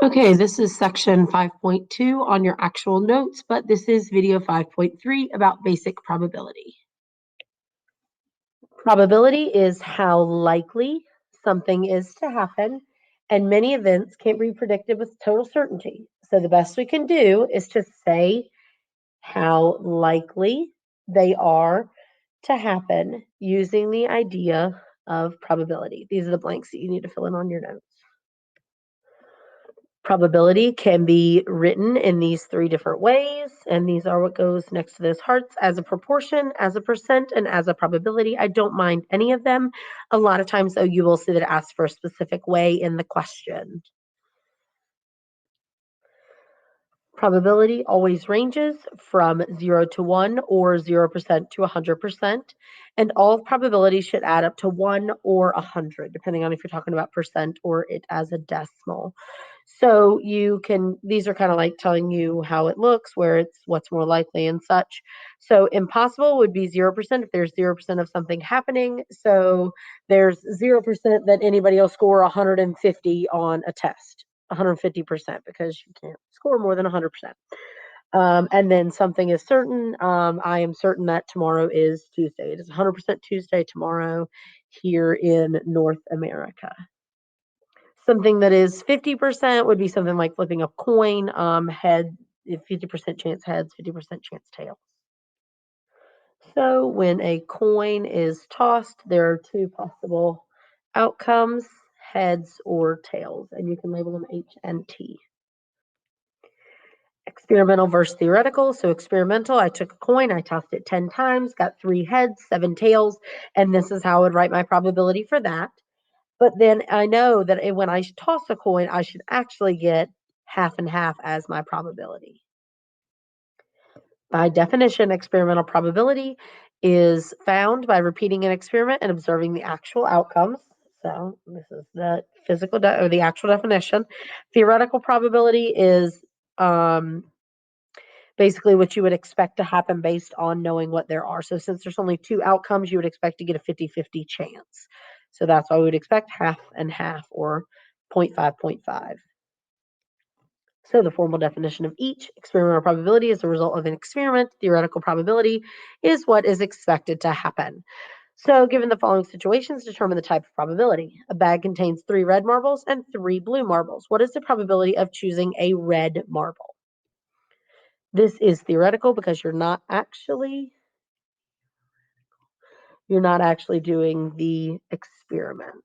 Okay, this is section 5.2 on your actual notes, but this is video 5.3 about basic probability. Probability is how likely something is to happen, and many events can't be predicted with total certainty. So the best we can do is to say how likely they are to happen using the idea of probability. These are the blanks that you need to fill in on your notes. Probability can be written in these three different ways, and these are what goes next to this: hearts, as a proportion, as a percent, and as a probability. I don't mind any of them. A lot of times, though, you will see that it asks for a specific way in the question. Probability always ranges from 0 to 1 or 0% to 100%, and all probabilities should add up to 1 or 100, depending on if you're talking about percent or it as a decimal. So these are kind of like telling you how it looks, where it's what's more likely and such. So impossible would be 0% if there's 0% of something happening. So there's 0% that anybody will score 150 on a test, 150%, because you can't score more than 100%. And then something is certain. I am certain that tomorrow is Tuesday. It is 100% Tuesday tomorrow here in North America. Something that is 50% would be something like flipping a coin, head, 50% chance heads, 50% chance tails. So when a coin is tossed, there are two possible outcomes, heads or tails, and you can label them H and T. Experimental versus theoretical. So experimental, I took a coin, I tossed it 10 times, got 3 heads, 7 tails, and this is how I would write my probability for that. But then I know that when I toss a coin, I should actually get half and half as my probability. By definition, experimental probability is found by repeating an experiment and observing the actual outcomes. So this is the or the actual definition. Theoretical probability is basically what you would expect to happen based on knowing what there are. So since there's only 2 outcomes, you would expect to get a 50-50 chance. So that's why we would expect half and half, or 0.5, 0.5. So the formal definition of each: experimental probability is the result of an experiment. Theoretical probability is what is expected to happen. So given the following situations, determine the type of probability. A bag contains 3 red marbles and 3 blue marbles. What is the probability of choosing a red marble? This is theoretical because you're not actually doing the experiment.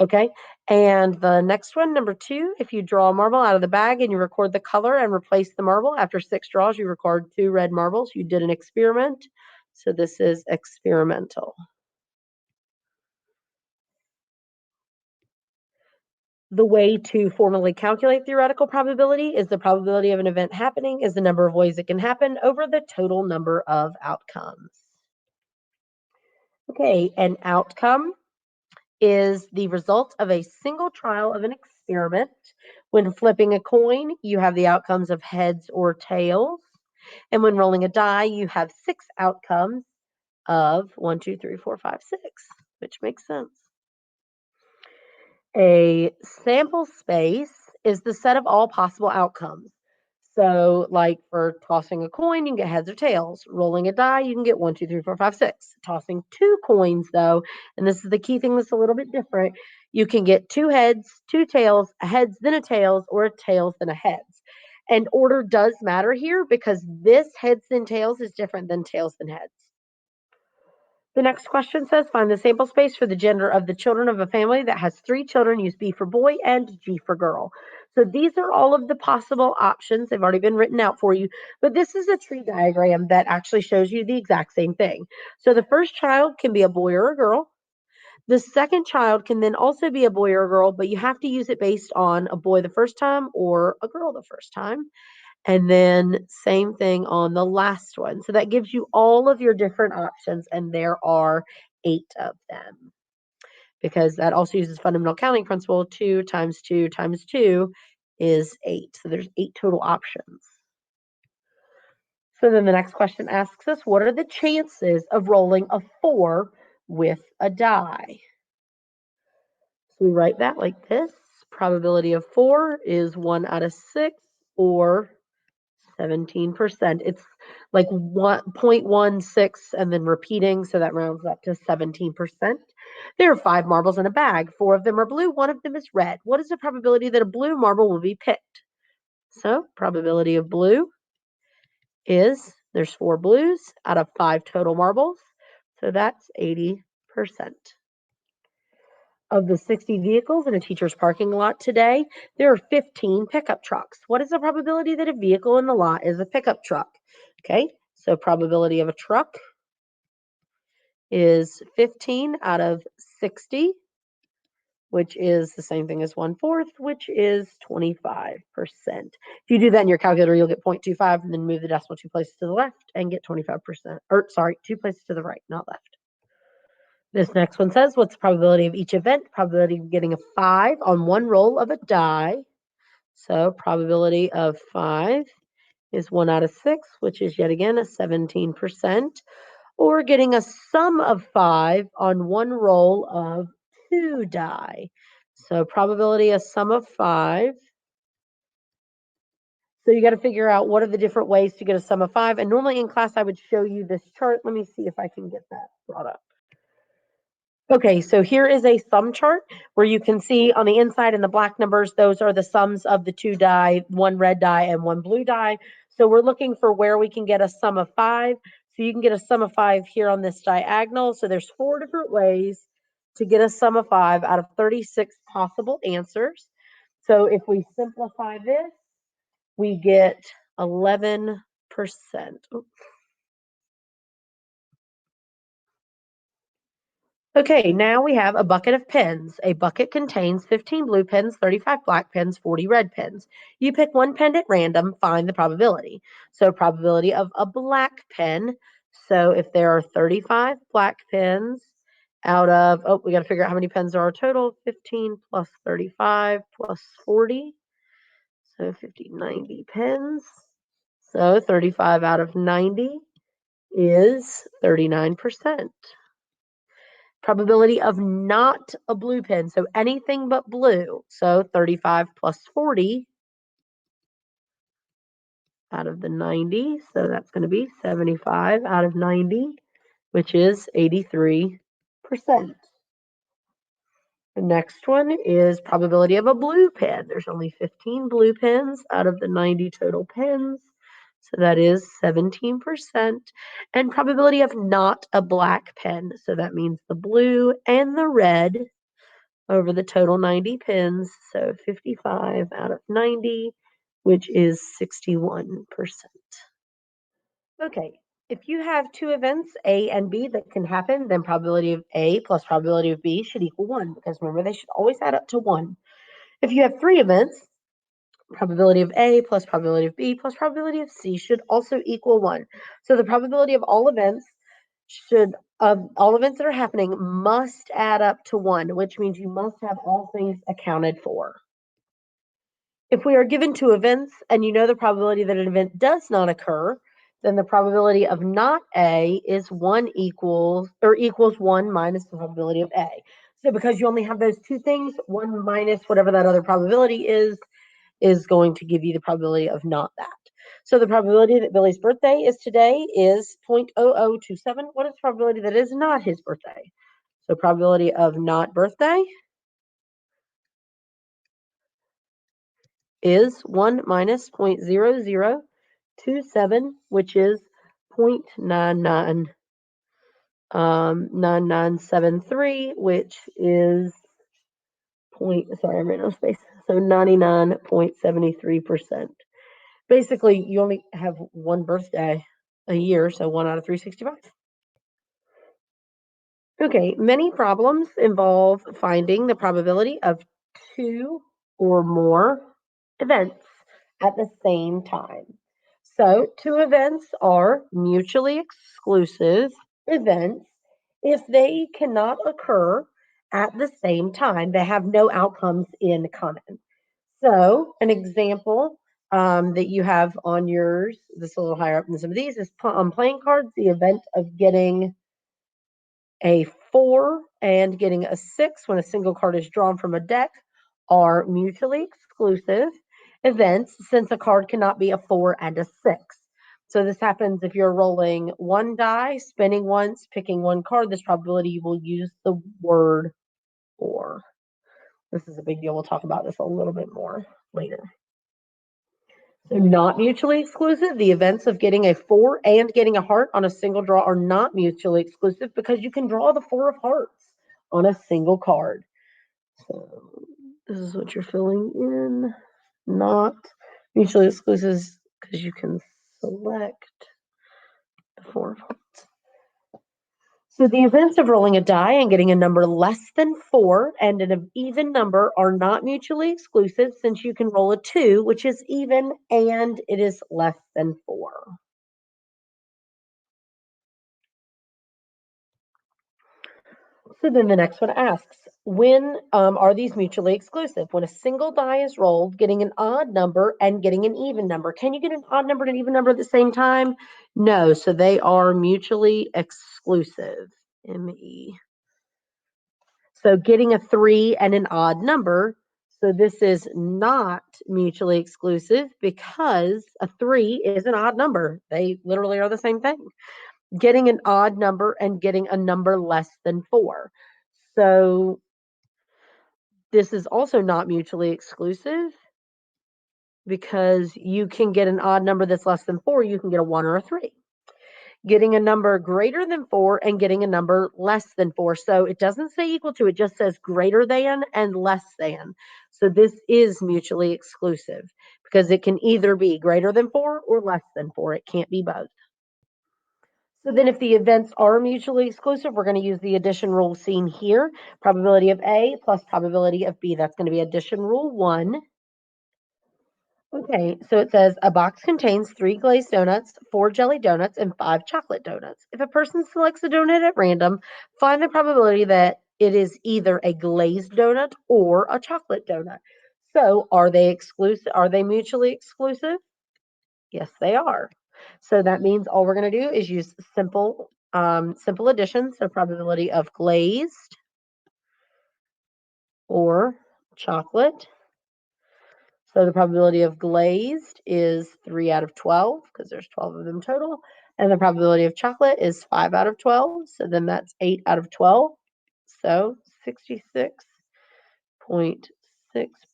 Okay, and the next one, number 2, if you draw a marble out of the bag and you record the color and replace the marble, after 6 draws, you record 2 red marbles. You did an experiment, so this is experimental. The way to formally calculate theoretical probability is the probability of an event happening is the number of ways it can happen over the total number of outcomes. Okay, an outcome is the result of a single trial of an experiment. When flipping a coin, you have the outcomes of heads or tails. And when rolling a die, you have 6 outcomes of 1, 2, 3, 4, 5, 6, which makes sense. A sample space is the set of all possible outcomes. So, like for tossing a coin, you can get heads or tails. Rolling a die, you can get 1, 2, 3, 4, 5, 6. Tossing 2 coins, though, and this is the key thing that's a little bit different, you can get 2 heads, 2 tails, a heads, then a tails, or a tails, then a heads. And order does matter here because this heads, then tails is different than tails, then heads. The next question says, find the sample space for the gender of the children of a family that has 3 children. Use B for boy and G for girl. So these are all of the possible options. They've already been written out for you, but this is a tree diagram that actually shows you the exact same thing. So the first child can be a boy or a girl. The second child can then also be a boy or a girl, but you have to use it based on a boy the first time or a girl the first time. And then same thing on the last one. So that gives you all of your different options, and there are 8 of them. Because that also uses fundamental counting principle. 2 times 2 times 2 is 8. So there's 8 total options. So then the next question asks us, what are the chances of rolling a 4 with a die? So we write that like this. probability of 4 is 1 out of 6, or 17%. It's like 0.16 and then repeating, so that rounds up to 17%. There are 5 marbles in a bag. 4 of them are blue, 1 of them is red. What is the probability that a blue marble will be picked? So, probability of blue is, there's 4 blues out of 5 total marbles, so that's 80%. Of the 60 vehicles in a teacher's parking lot today, there are 15 pickup trucks. What is the probability that a vehicle in the lot is a pickup truck? Okay, so probability of a truck is 15 out of 60, which is the same thing as 1/4, which is 25%. If you do that in your calculator, you'll get 0.25 and then move the decimal 2 places to the left and get 25%. Or sorry, 2 places to the right, not left. This next one says, what's the probability of each event? Probability of getting a 5 on one roll of a die. So probability of 5 is 1 out of 6, which is yet again a 17%. Or getting a sum of 5 on one roll of 2 die. So probability of sum of 5. So you got to figure out what are the different ways to get a sum of 5. And normally in class, I would show you this chart. Let me see if I can get that brought up. Okay, so here is a sum chart where you can see on the inside in the black numbers, those are the sums of the 2 die, 1 red die and 1 blue die. So we're looking for where we can get a sum of 5. So you can get a sum of 5 here on this diagonal. So there's 4 different ways to get a sum of 5 out of 36 possible answers. So if we simplify this, we get 11%. Okay, now we have a bucket of pens. A bucket contains 15 blue pens, 35 black pens, 40 red pens. You pick one pen at random, find the probability. So probability of a black pen. So if there are 35 black pens out of, we got to figure out how many pens there are total. 15 plus 35 plus 40. So 50, 90 pens. So 35 out of 90 is 39%. Probability of not a blue pen, so anything but blue. So 35 plus 40 out of the 90. So that's going to be 75 out of 90, which is 83%. The next one is probability of a blue pen. There's only 15 blue pens out of the 90 total pens. So that is 17%. And probability of not a black pen. So that means the blue and the red over the total 90 pens. So 55 out of 90, which is 61%. Okay, if you have 2 events, A and B, that can happen, then probability of A plus probability of B should equal 1, because remember, they should always add up to 1. If you have 3 events, probability of A plus probability of B plus probability of C should also equal 1. So the probability of all events that are happening must add up to 1, which means you must have all things accounted for. If we are given 2 events and you know the probability that an event does not occur, then the probability of not A is 1 equals 1 minus the probability of A. So because you only have those 2 things, 1 minus whatever that other probability is going to give you the probability of not that. So the probability that Billy's birthday is today is 0.0027. What is the probability that it is not his birthday? So probability of not birthday is 1 minus 0.0027, which is 0.9973, which is I ran out of space. So 99.73%. Basically, you only have one birthday a year, so 1 out of 365. Okay, many problems involve finding the probability of 2 or more events at the same time. So 2 events are mutually exclusive events if they cannot occur at the same time. They have no outcomes in common. So an example that you have on yours, this a little higher up than some of these, is on playing cards, the event of getting a 4 and getting a 6 when a single card is drawn from a deck are mutually exclusive events since a card cannot be a 4 and a 6. So this happens if you're rolling one die, spinning once, picking one card. This probability you will use the word or. This is a big deal. We'll talk about this a little bit more later. So not mutually exclusive. The events of getting a 4 and getting a heart on a single draw are not mutually exclusive because you can draw the 4 of hearts on a single card. So this is what you're filling in. Not mutually exclusive because you can select the 4 of hearts. So the events of rolling a die and getting a number less than 4 and an even number are not mutually exclusive since you can roll a 2, which is even, and it is less than 4. So then the next one asks, when are these mutually exclusive? When a single die is rolled, getting an odd number and getting an even number. Can you get an odd number and an even number at the same time? No, so they are mutually exclusive. M-E. So getting a 3 and an odd number. So this is not mutually exclusive because a 3 is an odd number. They literally are the same thing. Getting an odd number and getting a number less than 4. So this is also not mutually exclusive because you can get an odd number that's less than 4. You can get a 1 or a 3. Getting a number greater than 4 and getting a number less than 4. So it doesn't say equal to, it just says greater than and less than. So this is mutually exclusive because it can either be greater than 4 or less than 4. It can't be both. So then if the events are mutually exclusive, we're going to use the addition rule seen here. Probability of A plus probability of B. That's going to be addition rule 1. Okay, so it says a box contains 3 glazed donuts, 4 jelly donuts, and 5 chocolate donuts. If a person selects a donut at random, find the probability that it is either a glazed donut or a chocolate donut. So are they exclusive? Are they mutually exclusive? Yes, they are. So that means all we're going to do is use simple addition. So probability of glazed or chocolate. So the probability of glazed is 3 out of 12 because there's 12 of them total. And the probability of chocolate is 5 out of 12. So then that's 8 out of 12. So 66.6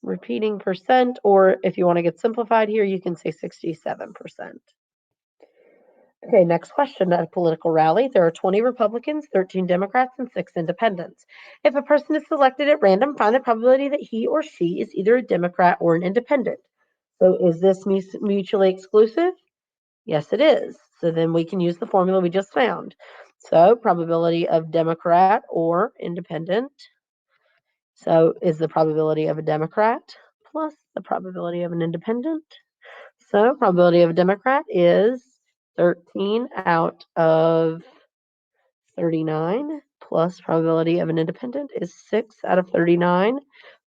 repeating percent, or if you want to get simplified here, you can say 67%. Okay, next question. At a political rally, there are 20 Republicans, 13 Democrats, and 6 independents. If a person is selected at random, find the probability that he or she is either a Democrat or an independent. So is this mutually exclusive? Yes, it is. So then we can use the formula we just found. So probability of Democrat or independent. So is the probability of a Democrat plus the probability of an independent. So probability of a Democrat is 13 out of 39 plus probability of an independent is 6 out of 39.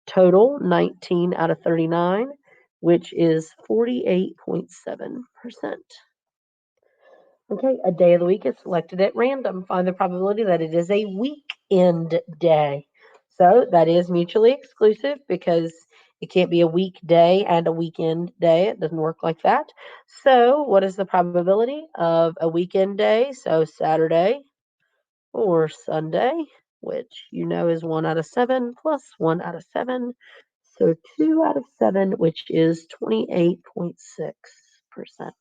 Total 19 out of 39, which is 48.7%. Okay, a day of the week is selected at random. Find the probability that it is a weekend day. So that is mutually exclusive because it can't be a weekday and a weekend day. It doesn't work like that. So what is the probability of a weekend day? So Saturday or Sunday, which you know is 1 out of 7 plus 1 out of 7. So 2 out of 7, which is 28.6%.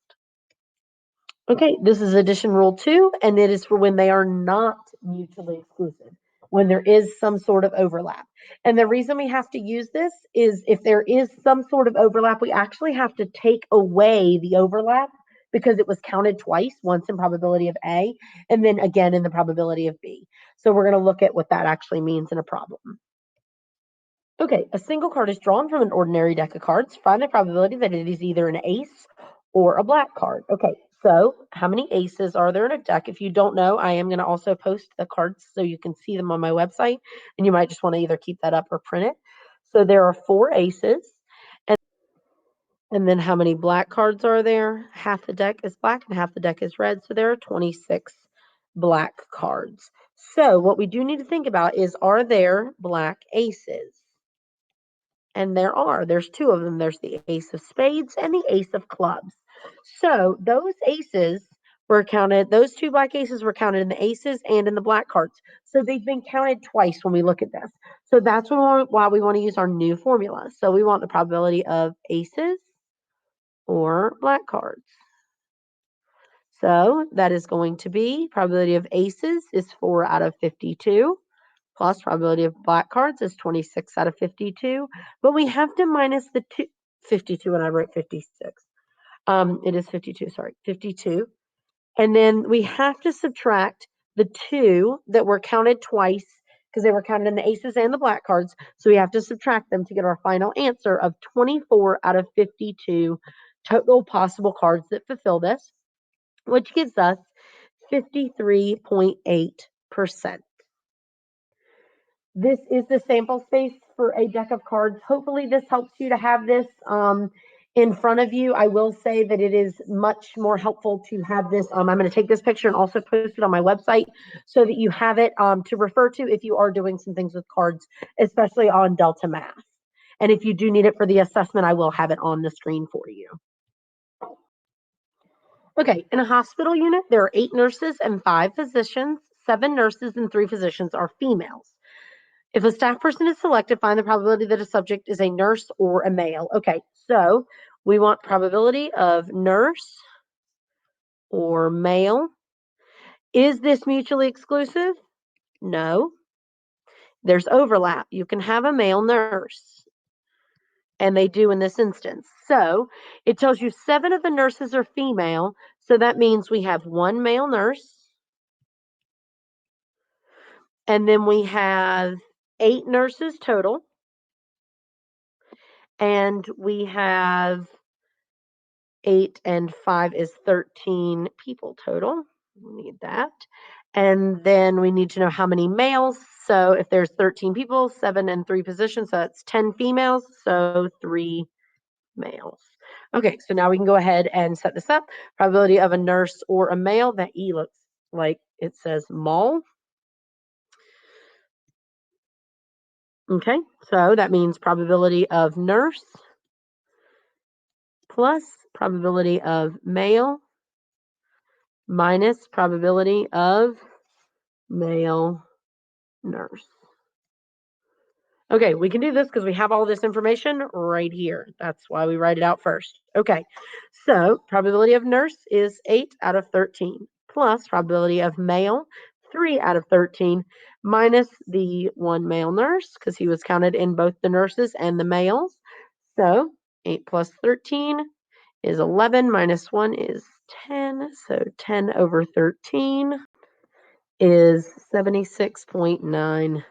Okay, this is addition rule 2, and it is for when they are not mutually exclusive, when there is some sort of overlap. And the reason we have to use this is if there is some sort of overlap, we actually have to take away the overlap because it was counted twice, once in probability of A, and then again in the probability of B. So we're going to look at what that actually means in a problem. Okay, a single card is drawn from an ordinary deck of cards. Find the probability that it is either an ace or a black card. Okay, so how many aces are there in a deck? If you don't know, I am going to also post the cards so you can see them on my website, and you might just want to either keep that up or print it. So there are 4 aces. And then how many black cards are there? Half the deck is black and half the deck is red. So there are 26 black cards. So what we do need to think about is, are there black aces? And there's two of them. There's the ace of spades and the ace of clubs. So those aces were counted, those two black aces were counted in the aces and in the black cards. So they've been counted twice when we look at this. So that's why we want to use our new formula. So we want the probability of aces or black cards. So that is going to be probability of aces is 4 out of 52, plus probability of black cards is 26 out of 52. But we have to minus the 52, and I wrote 56. It is 52, sorry, 52. And then we have to subtract the 2 that were counted twice because they were counted in the aces and the black cards. So we have to subtract them to get our final answer of 24 out of 52 total possible cards that fulfill this, which gives us 53.8%. This is the sample space for a deck of cards. Hopefully this helps you to have this in front of you. I will say that it is much more helpful to have this. I'm going to take this picture and also post it on my website so that you have it to refer to if you are doing some things with cards, especially on Delta Math. And if you do need it for the assessment, I will have it on the screen for you. Okay, in a hospital unit, there are 8 nurses and 5 physicians. 7 nurses and 3 physicians are females. If a staff person is selected, find the probability that a subject is a nurse or a male. Okay, so we want probability of nurse or male. Is this mutually exclusive? No. There's overlap. You can have a male nurse, and they do in this instance. So it tells you 7 of the nurses are female, so that means we have 1 male nurse, and then we have 8 nurses total, and we have 8 and 5 is 13 people total. We need that. And then we need to know how many males. So if there's 13 people, 7 and 3 positions, so that's 10 females, so 3 males. Okay, so now we can go ahead and set this up. Probability of a nurse or a male. That E looks like it says mall. Okay, so that means probability of nurse plus probability of male minus probability of male nurse. Okay, we can do this because we have all this information right here. That's why we write it out first. Okay, so probability of nurse is 8 out of 13 plus probability of male 3 out of 13 minus the 1 male nurse because he was counted in both the nurses and the males. So 8 plus 13 is 11 minus 1 is 10. So 10 over 13 is 76.9%.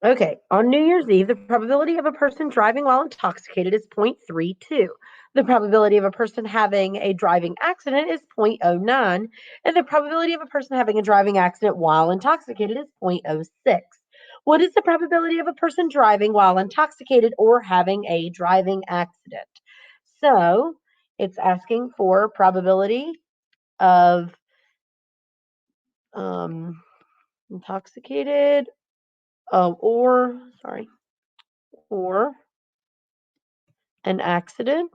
Okay, on New Year's Eve, the probability of a person driving while intoxicated is 0.32. The probability of a person having a driving accident is 0.09, and the probability of a person having a driving accident while intoxicated is 0.06. What is the probability of a person driving while intoxicated or having a driving accident? So it's asking for probability of intoxicated or an accident.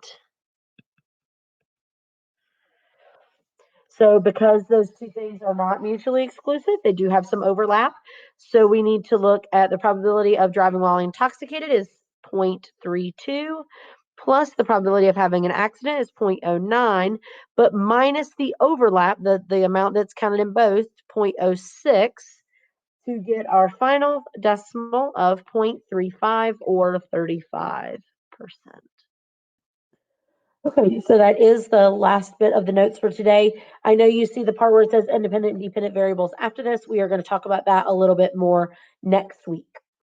So because those two things are not mutually exclusive, they do have some overlap. So we need to look at the probability of driving while intoxicated is 0.32 plus the probability of having an accident is 0.09, but minus the overlap, the amount that's counted in both, 0.06, to get our final decimal of 0.35 or 35%. Okay, so that is the last bit of the notes for today. I know you see the part where it says independent and dependent variables. After this, we are going to talk about that a little bit more next week.